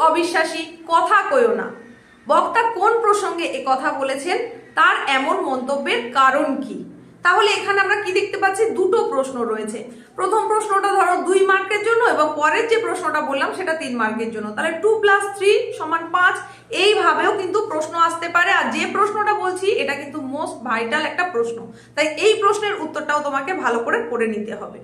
অবিশ্বাসী, কথা কইও না। বক্তা কোন প্রসঙ্গে এ কথা বলেছেন, তার এমন মন্তব্যের কারণ কি? তাহলে এখানে আমরা কি দেখতে পাচ্ছি, দুটো প্রশ্ন রয়েছে। প্রথম প্রশ্নটা ধরো 2 মার্কের জন্য এবং পরের যে প্রশ্নটা বললাম সেটা 3 মার্কের জন্য। তাহলে 2 + 3 = 5, এইভাবেও কিন্তু প্রশ্ন আসতে পারে। আর যে প্রশ্নটা বলছি এটা কিন্তু মোস্ট ভাইটাল একটা প্রশ্ন, তাই এই প্রশ্নের উত্তরটাও তোমাকে ভালো করে পড়ে নিতে হবে।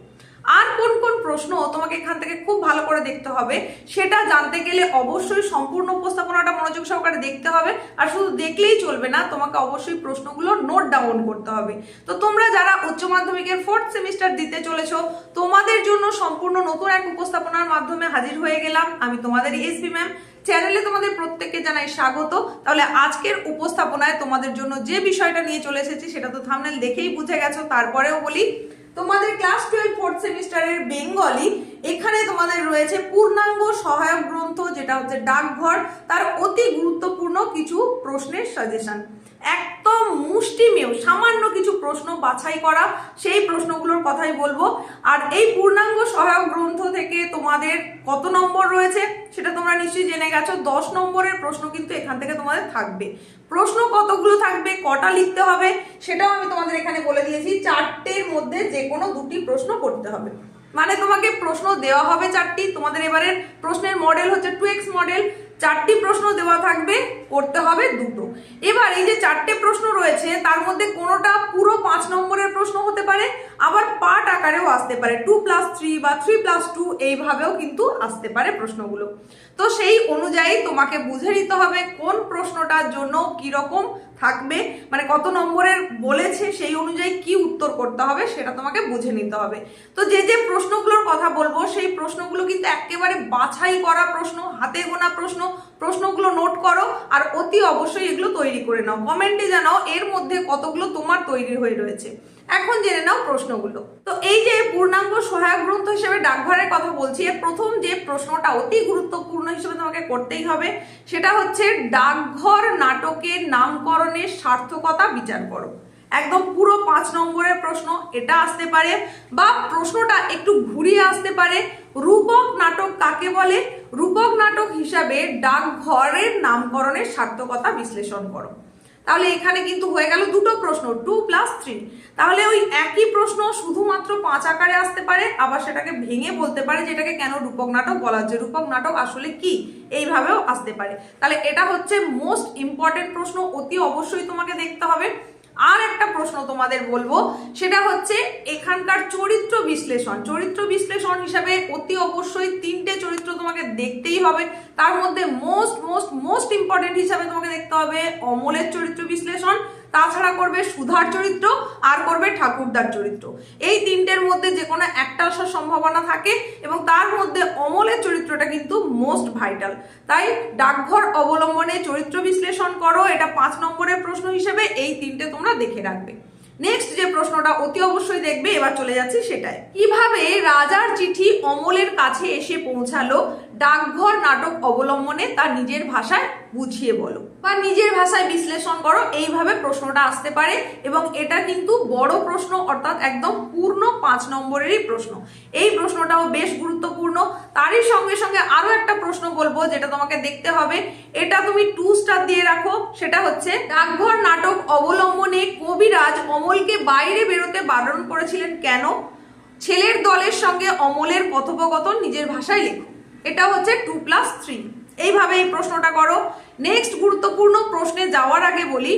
আর কোন কোন প্রশ্ন তোমাকে এখান থেকে খুব ভালো করে দেখতে হবে সেটা জানতে গেলে অবশ্যই সম্পূর্ণ উপস্থাপনাটা মনোযোগ সহকারে দেখতে হবে। আর শুধু দেখলেই চলবে না, তোমাকে অবশ্যই প্রশ্নগুলো নোট ডাউন করতে হবে। তো তোমরা যারা উচ্চ মাধ্যমিকের 4th সেমিস্টার দিতে চলেছো, তোমাদের জন্য সম্পূর্ণ নতুন এক উপস্থাপনার মাধ্যমে হাজির হয়ে গেলাম আমি, তোমাদের এসবি ম্যাম। চ্যানেলে তোমাদের প্রত্যেককে জানাই স্বাগত। তাহলে আজকের উপস্থাপনায় তোমাদের জন্য যে বিষয়টা নিয়ে চলে এসেছি সেটা তো থাম্বনেল দেখেই বুঝে গেছো, তারপরেও বলি। তোমাদের ক্লাস 12 4th সেমিস্টারের বেঙ্গলি, এখানে তোমাদের রয়েছে পূর্ণাঙ্গ সহায়ক গ্রন্থ যেটা হচ্ছে ডাকঘর, তার অতি গুরুত্বপূর্ণ কিছু প্রশ্নের সাজেশন। একদম মুষ্টিমেয় সামান্য কিছু প্রশ্ন বাছাই করা, সেই প্রশ্নগুলোর কথাই বলবো। আর এই পূর্ণাঙ্গ সহায়ক গ্রন্থ থেকে তোমাদের কত নম্বর রয়েছে সেটা তোমরা নিশ্চয়ই জেনে গেছো। 10 নম্বরের প্রশ্ন কিন্তু এখান থেকে তোমাদের থাকবে। প্রশ্ন কতগুলো থাকবে, কটা লিখতে হবে সেটাও আমি তোমাদের এখানে বলে দিয়েছি। 4টের মধ্যে যে কোনো 2টি প্রশ্ন করতে হবে, মানে তোমাকে প্রশ্ন দেওয়া হবে 4টি। তোমাদের এবারের প্রশ্নের মডেল হচ্ছে 2x মডেল। 4টি প্রশ্ন দেওয়া থাকবে, করতে হবে 2টো। এবার এই যে 4টে প্রশ্ন রয়েছে তার মধ্যে কোনোটা পুরো 5 নম্বরের প্রশ্ন হতে পারে, আবার পার্ট আকারেও আসতে পারে, 2 + 3 বা 3 + 2 এইভাবেও কিন্তু আসতে পারে প্রশ্নগুলো। তো সেই অনুযায়ী তোমাকে বুঝে নিতে হবে কোন প্রশ্নটার জন্য কি রকম থাকবে, মানে কত নম্বরের বলেছে সেই অনুযায়ী কি উত্তর করতে হবে সেটা তোমাকে বুঝে নিতে হবে। তো যে যে প্রশ্নগুলোর কথা বলবো সেই প্রশ্নগুলো কিন্তু একেবারে বাছাই করা প্রশ্ন, হাতে গোনা প্রশ্ন। প্রশ্নগুলো নোট করো আর অতি অবশ্যই এগুলো তৈরি করে নাও, কমেন্টে জানাও এর মধ্যে কতগুলো তোমার তৈরি হয়ে রয়েছে। এখন জেনে নাও প্রশ্নগুলো। তো এই যে পূর্ণাঙ্গ সহায়ক গ্রন্থ হিসেবে ডাকঘরের কথা বলছি, এর প্রথম যে প্রশ্নটা অতি গুরুত্বপূর্ণ হিসেবে তোমাকে করতেই হবে সেটা হচ্ছে ডাকঘর নাটকের নামকরণের সার্থকতা বিচার করো। একদম পুরো 5 নম্বরের প্রশ্ন এটা আসতে পারে, বা প্রশ্নটা একটু ঘুরিয়ে আসতে পারে। রূপক নাটক কাকে বলে? রূপক নাটক হিসাবে ডাকঘরের নামকরণের সার্থকতা বিশ্লেষণ করো। তাহলে এখানে কিন্তু হয়ে গেল 2টো প্রশ্ন, 2 + 3। তাহলে ওই একই প্রশ্ন শুধুমাত্র 5 আকারে আসতে পারে, আবার সেটাকে ভেঙে বলতে পারে যেটাকে কেন রূপক নাটক বলা হচ্ছে, রূপক নাটক আসলে কি, এইভাবেও আসতে পারে। তাহলে এটা হচ্ছে মোস্ট ইম্পর্টেন্ট প্রশ্ন, অতি অবশ্যই তোমাকে দেখতে হবে। আর একটা প্রশ্ন তোমাদের বলবো সেটা হচ্ছে এখানকার চরিত্র বিশ্লেষণ। চরিত্র বিশ্লেষণ হিসাবে অতি অবশ্যই 3টে চরিত্র তোমাকে দেখতেই হবে। তার মধ্যে মোস্ট ইম্পর্টেন্ট হিসাবে তোমাকে দেখতে হবে অমলের চরিত্র বিশ্লেষণ, তাছাড়া করবে সুধার চরিত্র, আর করবে ঠাকুরদার চরিত্র। এই 3টের মধ্যে যে কোনো একটা আসার সম্ভাবনা থাকে এবং তার মধ্যে অমলের চরিত্রটা কিন্তু মোস্ট ভাইটাল। তাই ডাকঘর অবলম্বনে চরিত্র বিশ্লেষণ করো, এটা 5 নম্বরের প্রশ্ন হিসেবে এই 3টে তোমরা দেখে রাখবে। নেক্সট যে প্রশ্নটা অতি অবশ্যই দেখবে, এবার চলে যাচ্ছি সেটাই। কিভাবে রাজার চিঠি অমলের কাছে এসে পৌঁছালো, ডাকঘর নাটক অবলম্বনে তার নিজের ভাষায় বুঝিয়ে বলো বা নিজের ভাষায় বিশ্লেষণ করো, এইভাবে প্রশ্নটা আসতে পারে। এবং এটা কিন্তু বড় প্রশ্ন, অর্থাৎ একদম পূর্ণ 5 নম্বরেরই প্রশ্ন। এই প্রশ্নটাও বেশ গুরুত্বপূর্ণ। তারই সঙ্গে সঙ্গে আরো একটা প্রশ্ন বলবো যেটা তোমাকে দেখতে হবে, এটা তুমি 2 স্টার দিয়ে রাখো। সেটা হচ্ছে ডাকঘর নাটক অবলম্বনে কবিরাজ অমলকে বাইরে বেরোতে বারণ করেছিলেন কেন? ছেলের দলের সঙ্গে অমলের কথোপকথন নিজের ভাষায় লেখো। এটা হচ্ছে 2 + 3। এইভাবে এই প্রশ্নটা করো। নেক্সট গুরুত্বপূর্ণ প্রশ্নে যাওয়ার আগে বলি,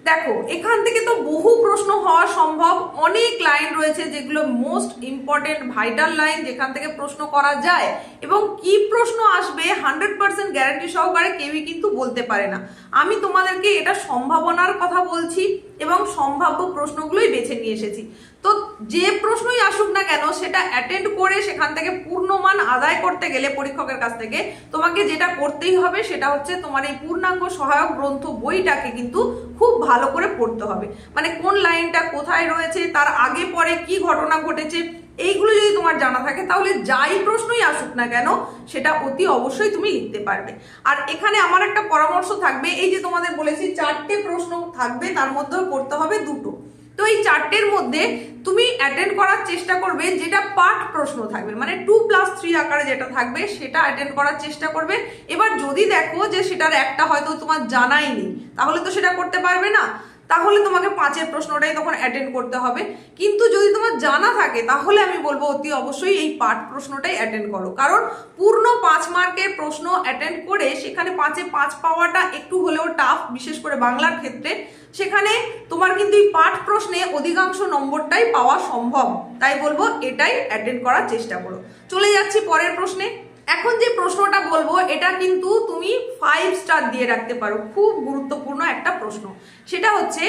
দেখো এখান থেকে তো বহু প্রশ্ন হওয়া সম্ভব, অনেক লাইন রয়েছে যেগুলো মোস্ট ইম্পর্টেন্ট ভাইটাল লাইন, যেখান থেকে প্রশ্ন করা যায়। এবং কি প্রশ্ন আসবে 100% গ্যারান্টি সহকারে কেউই কিন্তু বলতে পারে না। আমি তোমাদেরকে এটা সম্ভাবনার কথা বলছি এবং সম্ভাব্য প্রশ্নগুলোই বেছে নিয়ে এসেছি। তো যে প্রশ্নই আসুক না কেন সেটা অ্যাটেন্ড করে সেখান থেকে পূর্ণমান আদায় করতে গেলে পরীক্ষকের কাছ থেকে তোমাকে যেটা করতেই হবে সেটা হচ্ছে তোমার এই পূর্ণাঙ্গ সহায়ক গ্রন্থ বইটাকে কিন্তু খুব ভালো করে পড়তে হবে। মানে কোন লাইনটা কোথায় রয়েছে, তার আগে পরে কি ঘটনা ঘটেছে, এইগুলো যদি তোমার জানা থাকে তাহলে যাই প্রশ্নই আসুক না কেন সেটা অতি অবশ্যই তুমি লিখতে পারবে। আর এখানে আমার একটা পরামর্শ থাকবে, এই যে তোমাদের বলেছি 4টে প্রশ্ন থাকবে, তার মধ্যেও করতে হবে 2টো। তো এই চারটের মধ্যে তুমি অ্যাটেন্ড করার চেষ্টা করবে যেটা পার্ট প্রশ্ন থাকবে, মানে 2+3 আকারে যেটা থাকবে সেটা অ্যাটেন্ড করার চেষ্টা করবে। এবার যদি দেখো যে সেটার একটা হয়তো তোমার জানাই নেই, তাহলে তো সেটা করতে পারবে না, তাহলে তোমাকে 5-এর প্রশ্নটাই তখন অ্যাটেন্ড করতে হবে। কিন্তু যদি তোমার জানা থাকে তাহলে আমি বলবো অতি অবশ্যই এই পার্ট প্রশ্নটাই অ্যাটেন্ড করো, কারণ পূর্ণ 5 মার্কের প্রশ্ন অ্যাটেন্ড করে সেখানে 5-এ 5 পাওয়াটা একটু হলেও টাফ, বিশেষ করে বাংলার ক্ষেত্রে। সেখানে তোমার কিন্তু এই পাঠ প্রশ্নে অধিকাংশ নম্বরটাই পাওয়া সম্ভব, তাই বলবো এটাই অ্যাটেন্ড করার চেষ্টা করো। চলে যাচ্ছি পরের প্রশ্নে। এখন যে প্রশ্নটা বলবো এটা কিন্তু তুমি 5 স্টার দিয়ে রাখতে পারো, খুব গুরুত্বপূর্ণ একটা প্রশ্ন। সেটা হচ্ছে,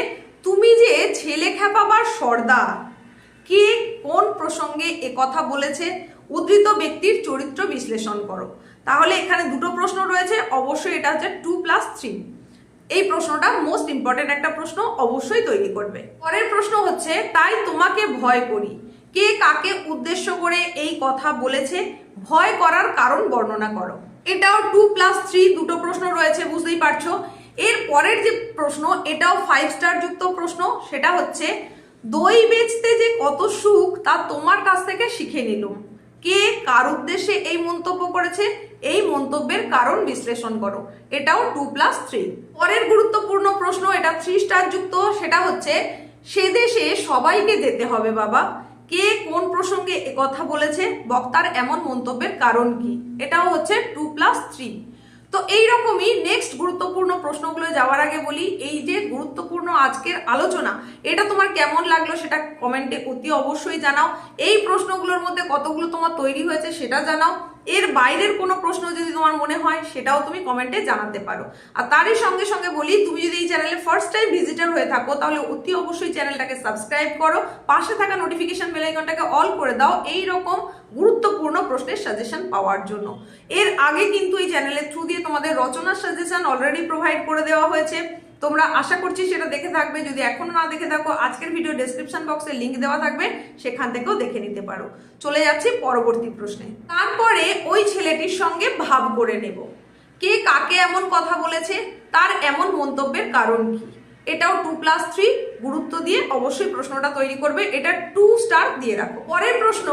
তুমি যে ছেলে খেপাবার সর্দার, কে কোন প্রসঙ্গে এ কথা বলেছে, উদ্ধৃত ব্যক্তির চরিত্র বিশ্লেষণ করো। তাহলে এখানে দুটো প্রশ্ন রয়েছে, অবশ্যই এটা হচ্ছে 2+3। এই প্রশ্নটা মোস্ট ইম্পর্টেন্ট একটা প্রশ্ন, অবশ্যই তৈরি করবে। পরের প্রশ্ন হচ্ছে, তাই তোমাকে ভয় করি, কে কাকে উদ্দেশ্য করে এই কথা বলেছে, ভয় করার কারণ বর্ণনা করো। এটাও 2+3 দুটো প্রশ্ন রয়েছে, বুঝতেই পারছো। এর পরের যে প্রশ্ন এটাও 5 স্টার যুক্ত প্রশ্ন, সেটা হচ্ছে, দই বেচতে যে কত সুখ তা তোমার কাছ থেকে শিখে নিলাম, কে কার উদ্দেশ্যে এই মন্তব্য করেছে, এই মন্তব্যের কারণ বিশ্লেষণ করো। এটাও 2+3। পরের গুরুত্বপূর্ণ প্রশ্ন, এটা 3 স্টার যুক্ত, সেটা হচ্ছে, সে দেশে সবাইকে যেতে হবে বাবা, কে কোন প্রসঙ্গে কথা বলেছে, বক্তার এমন মন্তব্যের কারণ কি। এটাও হচ্ছে 2+3। তো এইরকমই নেক্সট গুরুত্বপূর্ণ প্রশ্নগুলো যাওয়ার আগে বলি, এই যে গুরুত্বপূর্ণ আজকের আলোচনা, এটা তোমার কেমন লাগলো সেটা কমেন্টে অতি অবশ্যই জানাও। এই প্রশ্নগুলোর মধ্যে কতগুলো তোমার তৈরি হয়েছে সেটা জানাও। এর বাইরের কোনো প্রশ্ন যদি তোমার মনে হয় সেটাও তুমি কমেন্টে জানাতে পারো। আর তারই সঙ্গে সঙ্গে বলি, তুমি যদি এই চ্যানেলে ফার্স্ট টাইম ভিজিটর হয়ে থাকো তাহলে অতি অবশ্যই চ্যানেলটাকে সাবস্ক্রাইব করো, পাশে থাকা নোটিফিকেশন বেল আইকনটাকে অল করে দাও এই রকম গুরুত্বপূর্ণ প্রশ্নের সাজেশন পাওয়ার জন্য। এর আগে কিন্তু এই চ্যানেলের থ্রু দিয়ে তোমাদের রচনার সাজেশন অলরেডি প্রোভাইড করে দেওয়া হয়েছে, তোমরা আশা করছি সেটা দেখে থাকবে। যদি এখনো না দেখে থাকো, আজকের ভিডিও ডেসক্রিপশন বক্সে লিংক দেওয়া থাকবে, সেখান থেকেও দেখে নিতে পারো। চলে যাচ্ছি পরবর্তী প্রশ্নে। তারপরে ওই ছেলেটির সঙ্গে ভাব করে নেব, কে কাকে এমন কথা বলেছে, তার এমন মন্তব্যের কারণ কি। এটাও 2+3 গুরুত্ব দিয়ে অবশ্যই প্রশ্নটা তৈরি করবে। এটা 2 স্টার দিয়ে রাখো। পরের প্রশ্ন,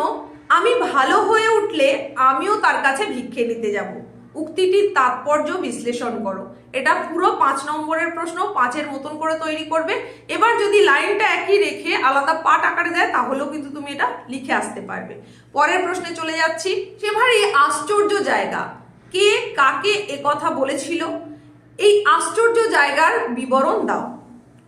আমি ভালো হয়ে উঠলে আমিও তার কাছে ভিক্ষে নিতে যাব, উক্তিটির তাৎপর্য বিশ্লেষণ করো। এটা পুরো 5 নম্বরের প্রশ্ন, 5-এর মতন করে তৈরি করবে। এবার যদি লাইনটা একই রেখে আলাদা পাঠ আকারে দেয় তাহলেও কিন্তু তুমি এটা লিখে আসতে পারবে। পরের প্রশ্নে চলে যাচ্ছি। সে ভারী আশ্চর্য জায়গা, কে কাকে এ কথা বলেছিল, এই আশ্চর্য জায়গার বিবরণ দাও।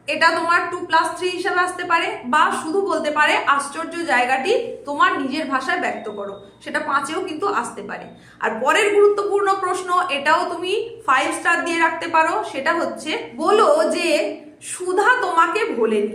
এটা তোমার 2+3 হিসাবে আসতে পারে, বা শুধু বলতে পারে আশ্চর্য জায়গাটি তোমার নিজের ভাষায় ব্যক্ত করো, সেটা 5-এও কিন্তু আসতে পারে। আর পরের গুরুত্বপূর্ণ প্রশ্ন, এটাও তুমি 5 স্টার দিয়ে রাখতে পারো, সেটা হচ্ছে, বলো যে সুধা তোমাকে ভোলেনি,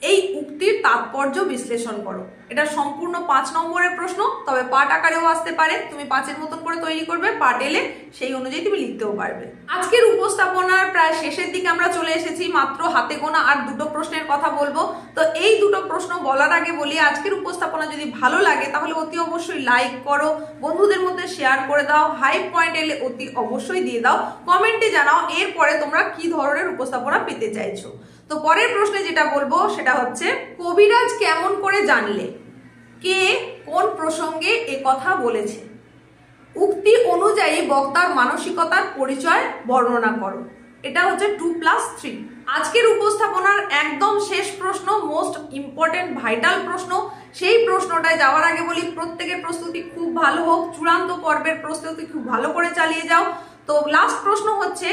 এই উক্তির তাৎপর্য বিশ্লেষণ করো। এটা সম্পূর্ণ 5 নম্বরের প্রশ্ন, তবে পাঠ আকারেও আসতে পারে, তুমি 5-এর মতন করে তৈরি করবে, পাঠ এলে সেই অনুযায়ী তুমি লিখতেও পারবে। আজকের উপস্থাপনার প্রায় শেষের দিকে আমরা চলে এসেছি, মাত্র হাতে গোনা আর দুটো প্রশ্নের কথা বলবো। তো এই দুটো প্রশ্ন বলার আগে বলি, আজকের উপস্থাপনা যদি ভালো লাগে তাহলে অতি অবশ্যই লাইক করো, বন্ধুদের মধ্যে শেয়ার করে দাও, হাইপ পয়েন্ট এলে অতি অবশ্যই দিয়ে দাও, কমেন্টে জানাও এরপরে তোমরা কি ধরনের উপস্থাপনা পেতে চাইছো। তো পরের প্রশ্নে যেটা বলবো সেটা হচ্ছে, কবিরাজ কেমন করে জানলে, কে কোন প্রসঙ্গে এ কথা বলেছে, উক্তি অনুযায়ী বক্তার মানসিকতার পরিচয় বর্ণনা করো। এটা হচ্ছে 2+3। আজকের উপস্থাপনার একদম শেষ প্রশ্ন, মোস্ট ইম্পর্টেন্ট ভাইটাল প্রশ্ন। সেই প্রশ্নটায় যাওয়ার আগে বলি, প্রত্যেকের প্রস্তুতি খুব ভালো হোক, চূড়ান্ত পর্বের প্রস্তুতি খুব ভালো করে চালিয়ে যাও। তো লাস্ট প্রশ্ন হচ্ছে,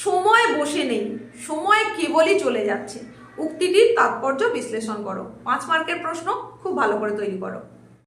সময় বসে নেই, সময় কেবলই চলে যাচ্ছে, উক্তিটির তাৎপর্য বিশ্লেষণ করো। 5 মার্কের প্রশ্ন, খুব ভালো করে তৈরি করো।